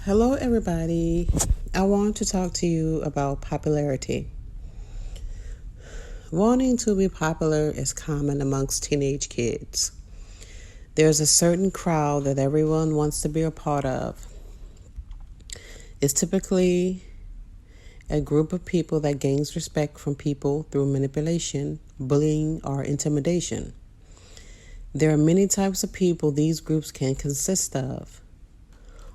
Hello, everybody. I want to talk to you about popularity. Wanting to be popular is common amongst teenage kids. There's a certain crowd that everyone wants to be a part of. It's typically a group of people that gains respect from people through manipulation, bullying, or intimidation. There are many types of people these groups can consist of.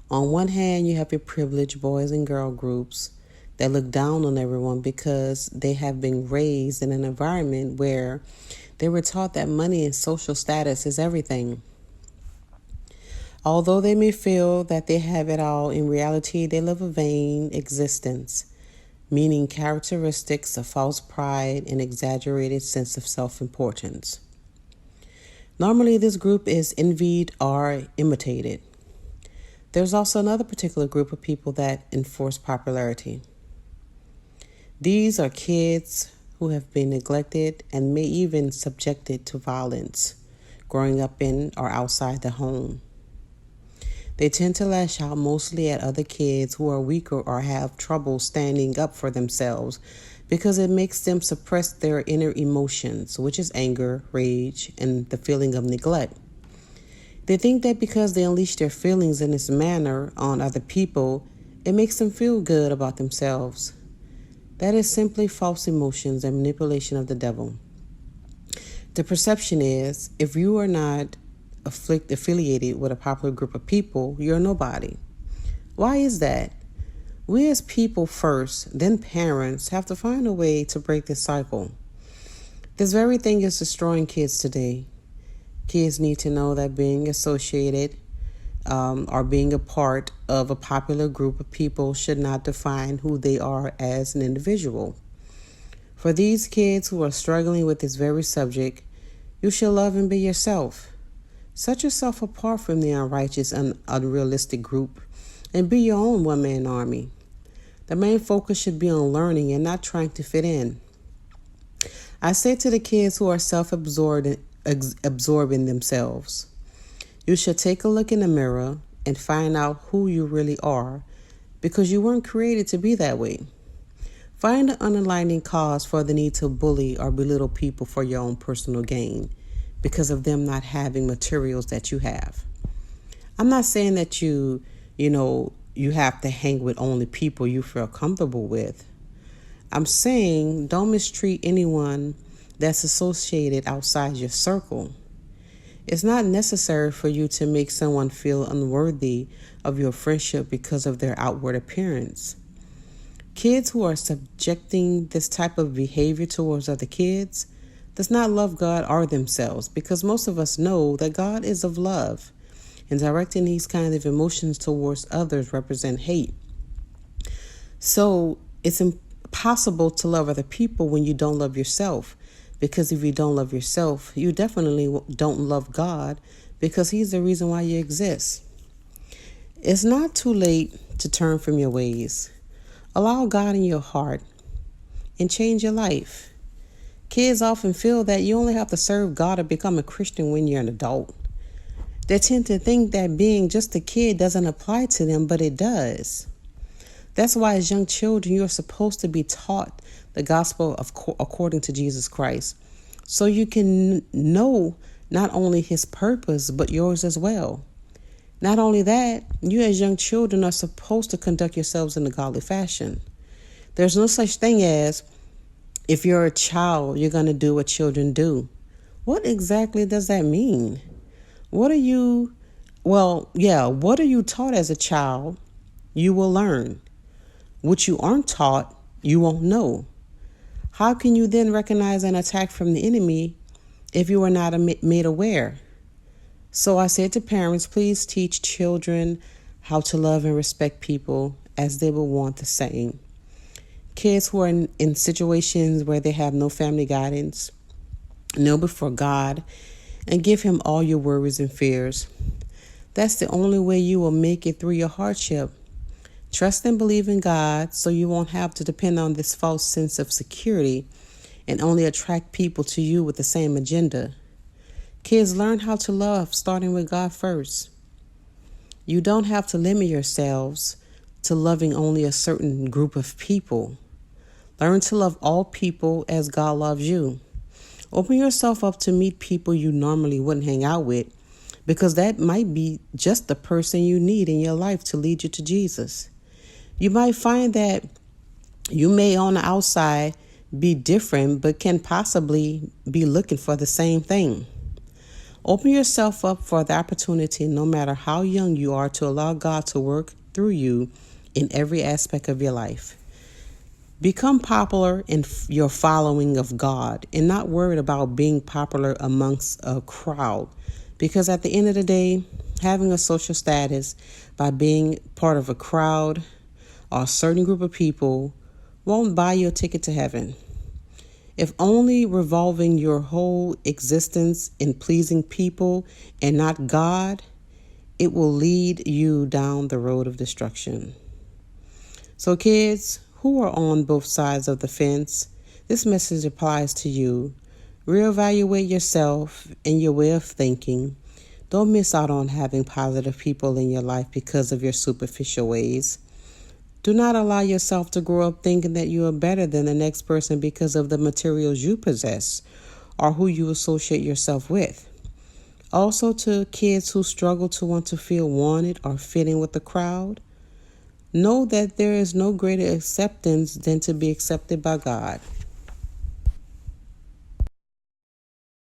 On one hand, you have your privileged boys and girl groups that look down on everyone because they have been raised in an environment where they were taught that money and social status is everything. Although they may feel that they have it all, in reality, they live a vain existence, meaning characteristics of false pride and exaggerated sense of self-importance. Normally, this group is envied or imitated. There's also another particular group of people that enforce popularity. These are kids who have been neglected and may even subjected to violence growing up in or outside the home. They tend to lash out mostly at other kids who are weaker or have trouble standing up for themselves because it makes them suppress their inner emotions, which is anger, rage, and the feeling of neglect. They think that because they unleash their feelings in this manner on other people, it makes them feel good about themselves. That is simply false emotions and manipulation of the devil. The perception is, if you are not affiliated with a popular group of people, you're nobody. Why is that? We as people first, then parents, have to find a way to break this cycle. This very thing is destroying kids today. Kids need to know that being associated or being a part of a popular group of people should not define who they are as an individual. For these kids who are struggling with this very subject, you should love and be yourself. Set yourself apart from the unrighteous and unrealistic group and be your own one-man army. The main focus should be on learning and not trying to fit in. I say to the kids who are self-absorbed absorbing themselves, you should take a look in the mirror and find out who you really are, because you weren't created to be that way. Find the underlying cause for the need to bully or belittle people for your own personal gain because of them not having materials that you have. I'm not saying that you have to hang with only people you feel comfortable with. I'm saying don't mistreat anyone that's associated outside your circle. It's not necessary for you to make someone feel unworthy of your friendship because of their outward appearance. Kids who are subjecting this type of behavior towards other kids does not love God or themselves, because most of us know that God is of love, and directing these kinds of emotions towards others represent hate. So it's impossible to love other people when you don't love yourself. Because if you don't love yourself, you definitely don't love God, because He's the reason why you exist. It's not too late to turn from your ways. Allow God in your heart and change your life. Kids often feel that you only have to serve God or become a Christian when you're an adult. They tend to think that being just a kid doesn't apply to them, but it does. That's why as young children, you are supposed to be taught the gospel according to Jesus Christ, so you can know not only His purpose, but yours as well. Not only that, you as young children are supposed to conduct yourselves in a godly fashion. There's no such thing as, if you're a child, you're going to do what children do. What exactly does that mean? What are you taught as a child, you will learn. What you aren't taught, you won't know. How can you then recognize an attack from the enemy if you are not made aware? So I said to parents, please teach children how to love and respect people as they will want the same. Kids who are in situations where they have no family guidance, kneel before God and give Him all your worries and fears. That's the only way you will make it through your hardship. Trust and believe in God so you won't have to depend on this false sense of security and only attract people to you with the same agenda. Kids learn how to love starting with God first. You don't have to limit yourselves to loving only a certain group of people. Learn to love all people as God loves you. Open yourself up to meet people you normally wouldn't hang out with, because that might be just the person you need in your life to lead you to Jesus. You might find that you may on the outside be different, but can possibly be looking for the same thing. Open yourself up for the opportunity, no matter how young you are, to allow God to work through you in every aspect of your life. Become popular in your following of God and not worried about being popular amongst a crowd. Because at the end of the day, having a social status by being part of a crowd or a certain group of people won't buy you a ticket to heaven. If only revolving your whole existence in pleasing people and not God, it will lead you down the road of destruction. So kids who are on both sides of the fence, this message applies to you. Reevaluate yourself and your way of thinking. Don't miss out on having positive people in your life because of your superficial ways. Do not allow yourself to grow up thinking that you are better than the next person because of the materials you possess or who you associate yourself with. Also, to kids who struggle to want to feel wanted or fit in with the crowd, know that there is no greater acceptance than to be accepted by God.